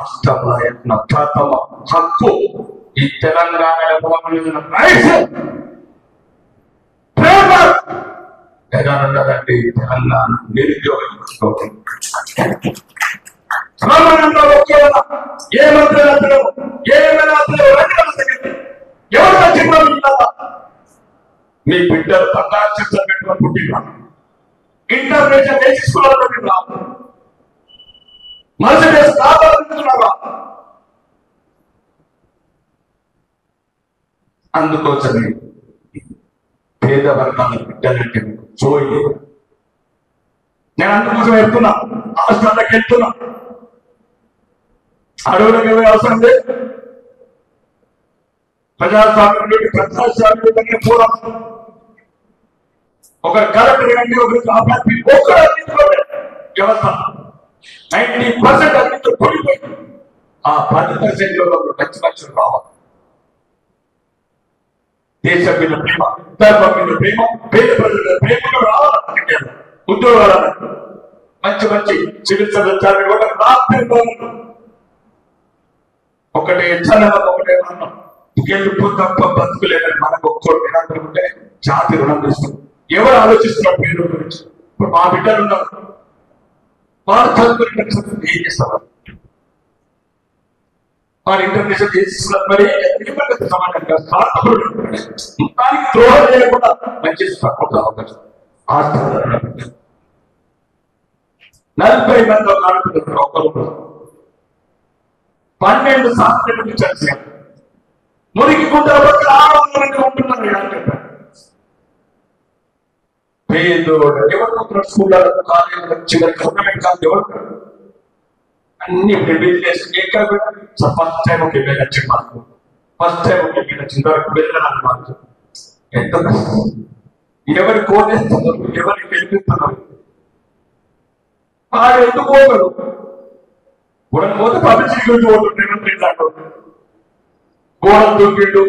రాష్ట్రంలో యొక్క ప్రథమ హక్కు ఈ తెలంగాణలో ఎలానున్నదండి తెలంగాణ నిరుద్యోగం. ఏ మంత్రి ఎవరు మీ బిడ్డలు బంగారు చెట్లు పెట్టుకొని పుట్టినా ఇంటర్నేషనల్ బేసిక్ స్కూల్లో పెట్టినా మర్సిడీస్ కార్లు పెట్టుకున్నావా? అందుకోసమే పేద వర్గాల బిడ్డలంటే చూయి. నేను అందుకోసం వెళ్తున్నా, హాస్టల్లోకి వెళ్తున్నా. అడవులకు ఎవరి అవసరం లేదు. ప్రజాస్వామ్యం పూర్వం ఒక కలెక్టర్ కానీ ఒకరు వ్యవస్థ 90% అన్నింటితో కూడిపోయింది. ఆ 10% మంచి మనుషులు రావాలి. దేశం మీద ప్రేమ, ధర్మం మీద ప్రేమ, పేద ప్రజల ప్రేమలో రావాలి. ఉద్యోగాలను మంచి మంచి సివిల్ సర్వీస్ కూడా ఒకటే చల్లగా ఒకటే మనం గెలుపు తప్ప బతుకులేదని మనకు ఒక్కటి ఉంటే జాతి రుణం తీస్తుంది. ఎవరు ఆలోచిస్తున్నారు పేరు గురించి? ఇప్పుడు మా బిడ్డలు ఉన్నారు, వారు చదువుకుని ఏం చేస్తారు? వారు ఇంటర్నేషనల్ చేస్తున్నారు. మరి సమానంగా దానికి ద్రోహం చేయకుండా మంచి తక్కువ అవకాశం. 40 మంది ఆడుతున్నారు. ఒకరు 12 సంవత్సరాల నుంచి మురికి గుంటల పక్కన 600 మంది ఉంటున్నారు. పేదోడు ఎవరు స్కూళ్ళ కాలేజీలో చివరి గవర్నమెంట్ కాలేజ్ ఎవరు అన్ని ఫస్ట్ టైం ఒక ఎమ్మెల్యే వచ్చింది. మాకు ఫస్ట్ టైం ఒక ఎమ్మెల్యే వచ్చింది. వరకు వెళ్ళాలి మాకు ఎంత ఎవరి కోటేస్తున్నారు, ఎవరికి గెలిపిస్తున్నారు. వాడు ఎందుకు పోతాడు? పోతే పబ్లిసిటీ గురించి పోతుంటాడు. గోడలు దొరికిండు,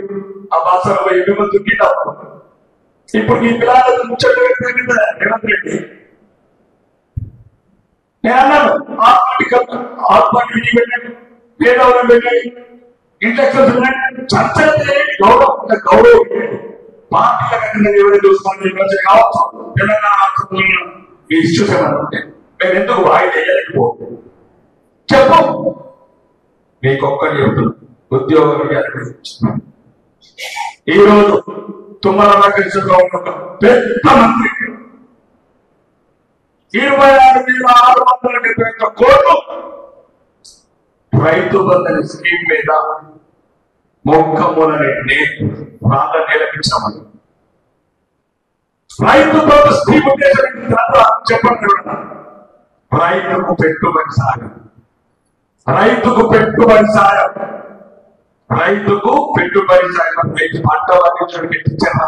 ఆ బాసలో 8 మంది దొరికిండు. ఇప్పుడు ఈ పిల్లలకు ముచ్చట రేవంత్ రెడ్డి నేను అన్నాను, ఆత్మహత్య పెట్టండి, పేదవాళ్ళని పెట్టండి, ఇంటెక్షన్ చర్చ గౌరవం పార్టీల కన్నా ఎవరైనా చూసుకోండి కావచ్చు. తెలంగాణ మీ ఇష్యూస్ ఏమన్నా ఉంటే మేము ఎందుకు వాయిదా వేయలేకపోతే చెప్పు. మీకొక్కటి చెప్తున్నా, ఉద్యోగం ఈ రోజు తుమ్మల నాగేశ్వరరావు ఉన్న పెద్ద మంత్రి 26,671 కోట్లు రైతు బంధు స్కీమ్ మీద మొక్కమూలని బాగా నిలపించామని. రైతు బంధు స్కీమ్ చెప్పండి. రైతుకు పెట్టుబడి సాయం, రైతుకు పెట్టుబడి సాయం, రైతుకు పెట్టుబడి సాయం. రైతు పంట పండించడం పెట్టించారా?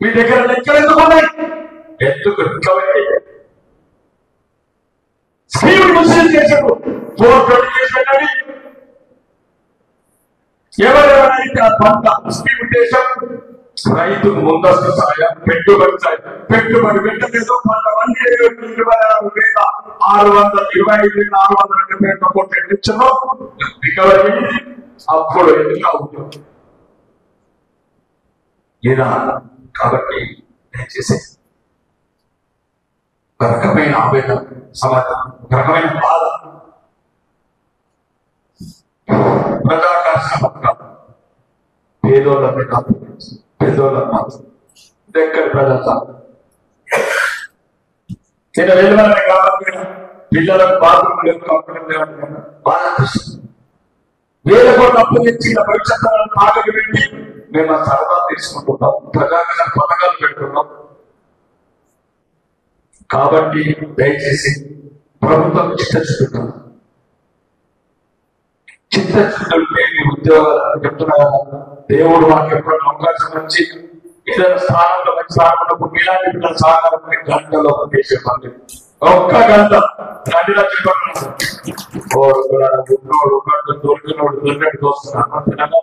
మీ దగ్గర లెక్కలు ఎందుకు ఉన్నాయి? ఎందుకు స్కీమ్ ముస్లిం చేశారు. 420 చేసి పెట్టండి. ఎవరెవరైతే ఆ పంట స్కీమ్ దేశం రైతుకు ముందస్తు సాయం, పెట్టుబడి సాయం, పెట్టుబడి పెట్టలేదు. కొంతమంది 26,625,672 కోట్లు ఇచ్చారు. రికవరీ అప్పుడు ఎన్నిక అవుతుంది లేదా? కాబట్టి దయచేసి ఒక రకమైన ఆవేదన, సమాధానం, ఒక రకమైన బాధ, ప్రజాకర్షణ పేదోళ్ళని కాదు, పేదోళ్ళని మాత్రం ఎక్కడ ప్రజా నేను వెళ్ళాలని కాబట్టి పిల్లలకు బాత్రూమ్ లేదు, కంపెనీ లేవని బాధ అనిపిస్తుంది. 1000 కోట్ల అప్పు తెచ్చి భవిష్యత్తు పాటలు పెట్టి మేము ఆ సరదాలు తీసుకుంటున్నాం, ప్రజాకరణ పథకాలు పెట్టుకున్నాం. కాబట్టి దయచేసి ప్రభుత్వం చిత్తశుద్ధి మీ ఉద్యోగాలు చెప్తున్నా కదా. దేవుడు మాకు ఎప్పుడైనా అవకాశం వచ్చి ఏదైనా స్థానంలో మంచి స్థానంలో ఇలాంటి పిల్లల సహకారం గంటలో చేసే పని. ఒక్క గంట 2 లక్షలు దొరికినోడు దొరికినట్టు వస్తున్నాను.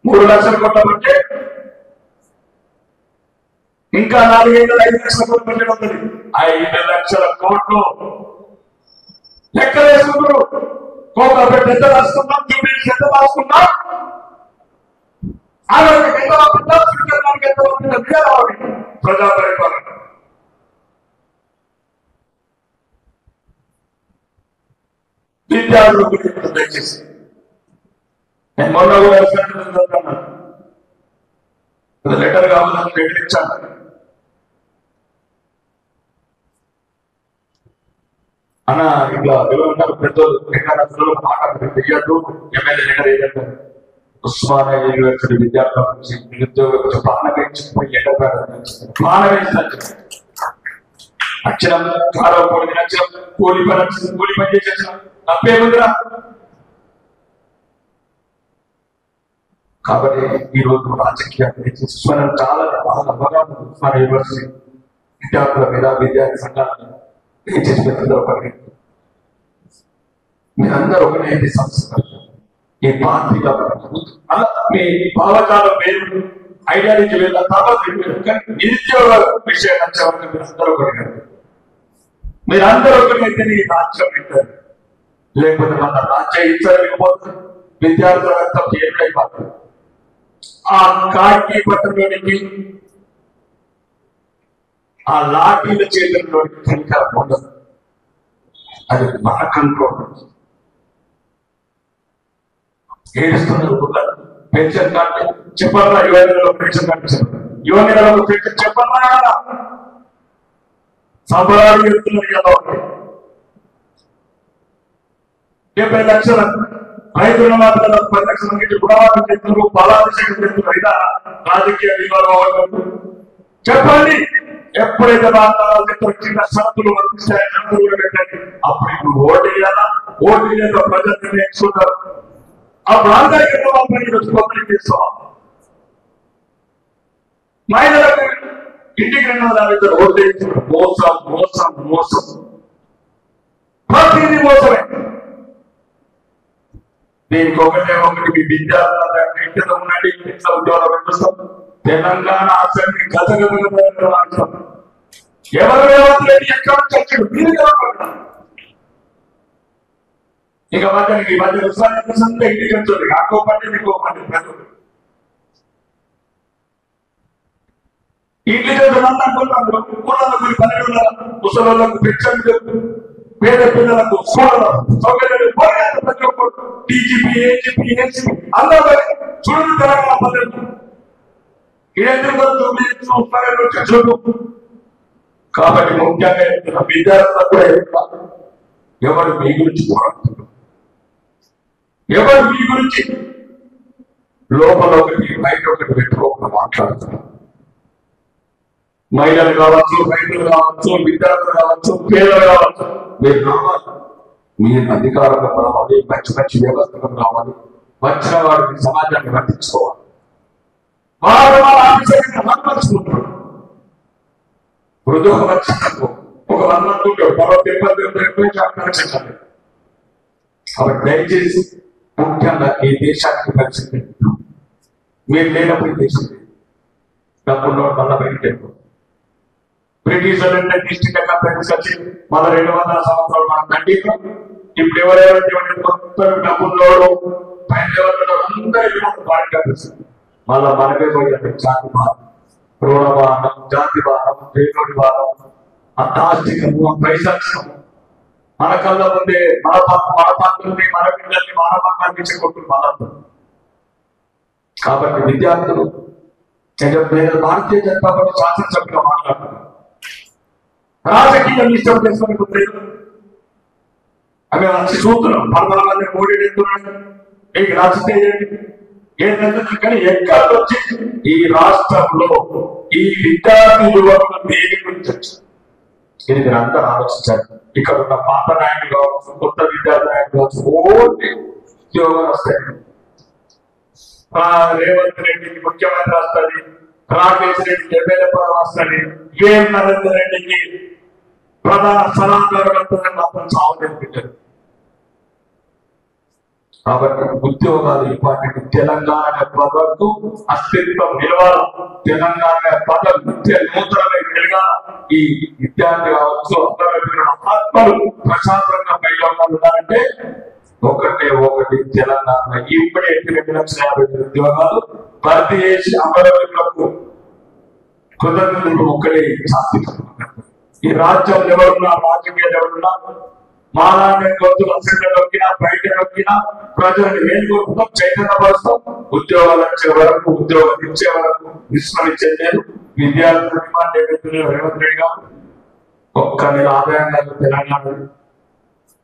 3 లక్షలు కొట్టమంటే ఇంకా 4,5 లక్షల కోట్లు పెట్టడం. 5 లక్షల కోట్లు లెక్కలేసుకుంటారు. కోకాపేట ఎంత రాసుకున్నాం, జూబ్లీస్ ఎంత రాసుకున్నాం, ఆరోగ్యం ఎంత పంపుతాం, స్వీకరణానికి ఎంత పంపుతాం, ప్రజా పరిపాలన. విద్యార్థుల గురించి దయచేసి నేను మొన్న కూడా లెటర్ కావాలని లెటర్ ఇచ్చాను. అన్న ఇట్లా ఎవరు పెద్దలు మాట్లాడద్దు, ఎమ్మెల్యే లెటర్ ఏదంటే ఉస్మానియా యూనివర్సిటీ విద్యార్థుల నుంచి నిరుద్యోగ ప్రాణవేయించుకుని అక్షరం కారవ పొడిగిన అక్షరం కూలి పని చేసి తప్పే ఉందిరా. కాబట్టి ఈ రోజు రాజకీయాలు చాలా ఉస్మానియా యూనివర్సిటీ విద్యార్థుల మీద విద్యార్థి సంఘాలను దయచేసి పెద్దలు ఒకటి, మీరందరూ ఒకటే సంస్థ, ఈ పార్టీగా అలా మీ భావజాలం వేరు, ఐడియాలజీ వేరు, తర్వాత నిరుద్యోగ విషయం వచ్చేవాళ్ళు మీరందరూ ఒకటి, మీరందరూ ఒకటైతే ఈ రాజ్యం వింటారు. లేకపోతే మన రాజ్యం ఇచ్చలేకపోతే విద్యార్థుల రక్తం ఏమైపోతుంది. ఆ కాకి పట్టణానికి ఆ లాఠీల చేతుల్లోకి కనికరం ఉండదు, అది మన కంట్రోల్. ఏడుస్తున్నారు పెన్షన్ కార్డు చెప్పరా, యువనిలో పెన్షన్ కార్డు యువనిలో పెన్షన్ చెప్పరా, సంబరాలు చెప్తున్నారు కదా. 70 లక్షల రైతుల మాత్రం 10 లక్షల నుంచి గుణవాదం చేస్తున్నారు, బలాభిషేకం చేస్తున్నారు. ఇదా రాజకీయ వివాదం? చెప్పండి. ఎప్పుడైతే వాతావరణాలు చెప్తారు చిన్న షరతులు వర్తిస్తాయి, షరతులు పెట్టండి, అప్పుడు ఇప్పుడు ఓటు వేయాలా, ఓటు వేయాలో ప్రజలు నిర్ణయించుకుంటారు. ఆ ప్రాంతానికి కొత్తలు చేస్తాం. మహిళలకు ఇంటికి 250 ఓటు వేస్తున్నారు. మోసం మోసం మోసం, ప్రతిదీ మోసమే. దీనికి ఒకటి మీ విద్యార్థులు ఉండండి, ఉద్యోగాలు చూస్తాం. తెలంగాణ అసెంబ్లీ గతగతం ఎవరు లేని ఎక్కడ చర్చలు మీరు ఇక మధ్యకి మధ్య ఇంటికి వెళ్తుంది. ఆకో పని ఇంకో పని ఇంటికి వెళ్తున్నాను. ముసలకు పెన్షన్లు, పేద పిల్లలకు సౌకర్యాలు, ప్రతి ఒక్కరు టీజీపీ, ఏజీపీ, ఏసీపీ అందరూ చూడండి తెలంగాణ పద్ధతి. కాబట్టి ముఖ్యంగా విద్యార్థులకు కూడా ఎవరు మీ గురించి పోరాడుతున్నారు, ఎవరు మీ గురించి లోపల ఒకటి బయట ఒకటి పెట్టుకోకుండా మాట్లాడుతున్నారు. మహిళలు కావచ్చు, రైతులు కావచ్చు, విద్యార్థులు కావచ్చు, పేదలు కావచ్చు, మీరు రావాలి, మీరు అధికారంలో రావాలి, మంచి మంచి వ్యవస్థలు రావాలి, వచ్చిన వారికి సమాజాన్ని వర్తించుకోవాలి. వృద్ధులు వచ్చినప్పుడు ఒక 100 మరో 70 కాబట్టి దయచేసి ముఖ్యంగా ఈ దేశానికి పరిస్థితి మీరు లేనప్పుడు దేశం డబ్బుల్లో మళ్ళా బయటకు బ్రిటిష్ డిస్ట్రిక్ట్ కంపెనీస్ వచ్చి మళ్ళీ 200 సంవత్సరాలు మనం దండిలో ఇప్పుడు ఎవరెవరైతే మొత్తం డబ్బుల్లోడు పైన అందరూ బాగా మళ్ళా మనకే పోయింది. జాతి భారం, రుణభారం, జాతి భారం, పేదోడి భారం, అత్తాస్తికము, పైశాచికము మన కళ్ళ ముందే మన పాత్రల్ని, మన పిల్లల్ని మానవంగా కొట్టు మనందరూ. కాబట్టి విద్యార్థులు భారతీయ జనతా పార్టీ శాసనసభ్యులుగా మాట్లాడుతున్నారు. రాజకీయం ఇష్టం చేసుకుని అవి వచ్చి చూస్తున్నాం. 14 మంది మోడీ ఎత్తున్నాడు, మీకు రాజకీయ ఏంటంటే కానీ ఎక్కడ వచ్చి ఈ రాష్ట్రంలో ఈ విద్యార్థి యువకులు దేని గురించి వచ్చింది ఇది మీరు అందరూ ఆలోచించారు. ఇక్కడ ఉన్న పాత నాయకులు కావచ్చు, కొత్త విద్యార్థి నాయకులు కావచ్చు, ఓన్లీ ఉద్యోగాలు వస్తాయి. రేవంత్ రెడ్డికి ముఖ్యమంత్రి వస్తుంది, రాకేష్ రెడ్డికి ఎమ్మెల్యే పదవి వస్తుంది, వేం నరేందర్ రెడ్డికి ప్రధాన సలహాదారులు మాత్రం సాగుతుంది పెట్టారు. కాబట్టి ఉద్యోగాలు ఇంపార్టెంట్. తెలంగాణ పదకు అస్తిత్వం నిలవాలి, తెలంగాణ పదం నిత్య నూతనమై పెరగాల. ఈ విద్యార్థి కావచ్చు, ఆత్మలు ప్రశాంతంగా పైలోకాలు ఉన్నారంటే ఒకటి తెలంగాణ ఇప్పుడే 2,50,000 ఉద్యోగాలు భర్తీ చేసి అమరవీరులకు కృతజ్ఞతలు ఒక్కడే శాస్త్రీయ. ఈ రాజ్యం ఎవరున్నా, రాజకీయాలు ఎవరున్నా, మాలాంటి గొంతులు అసెంబ్లీ నొక్కినా, బయట నొక్కినా ప్రజల్ని మేల్కొల్పుతాం, చైతన్యపరుస్తాం. ఉద్యోగాలు వచ్చే వరకు, ఉద్యోగాలు ఇచ్చే వరకు విస్మరించేది లేదు. విద్యార్థులు రేవంత్ రెడ్డి గారు ఒక్క నెల ఆదాయం కాదు తెలంగాణ